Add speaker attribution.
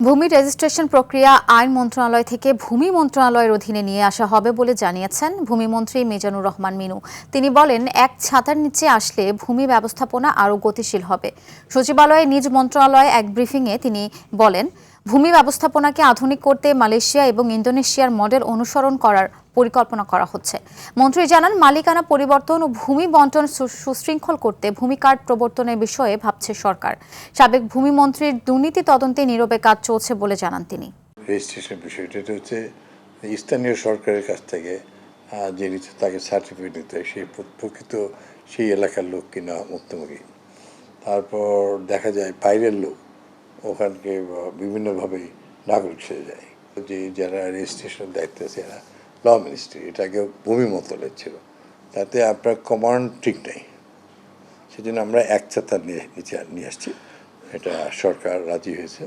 Speaker 1: ভূমি রেজিস্ট্রেশন প্রক্রিয়া আইন মন্ত্রণালয় থেকে ভূমি মন্ত্রণালয়ের অধীনে নিয়ে আসা হবে বলে জানিয়েছেন ভূমিমন্ত্রী মিজানুর রহমান মিনু। তিনি বলেন, এক ছাতার নিচে আসলে ভূমি ব্যবস্থাপনা আরও গতিশীল হবে। সচিবালয়ে নিজ মন্ত্রণালয়ে এক ব্রিফিংয়ে তিনি বলেন, ভূমি ব্যবস্থাপনাকে আধুনিক করতে মালয়েশিয়া এবং ইন্দোনেশিয়ার মডেল অনুসরণ করার পরিকল্পনা করা হচ্ছে। মন্ত্রী জানান, মালিকানা পরিবর্তন ও ভূমি বণ্টন সুশৃঙ্খল করতে ভূমি কার্ড প্রবর্তনের বিষয়ে ভাবছে সরকার। সাবেক ভূমিমন্ত্রীর দুর্নীতি তদন্তে নীরবে কাজ চলছে বলে জানান তিনি।
Speaker 2: রেজিস্ট্রেশন বিষয়টা হচ্ছে স্থানীয় সরকারের কাছ থেকে যে নিচ্ছে তাকে সার্টিফিকেট নিতে হয় সেই প্রকৃত সেই এলাকার লোক কিনা মুক্তমুখী। তারপর দেখা যায় বাইরের লোক ওখানকে বিভিন্নভাবেই নাগরিক সেরে যায়। যে যারা রেজিস্ট্রেশনের দায়িত্ব আছে এরা ল মিনিস্ট্রি, এটা আগে ভূমি মন্ত্রণালয় ছিল, তাতে আপনার কমান্ড ঠিক নেই। সেজন্য আমরা এক ছাতা নিচে নিয়ে আসছি, এটা সরকার রাজি হয়েছে।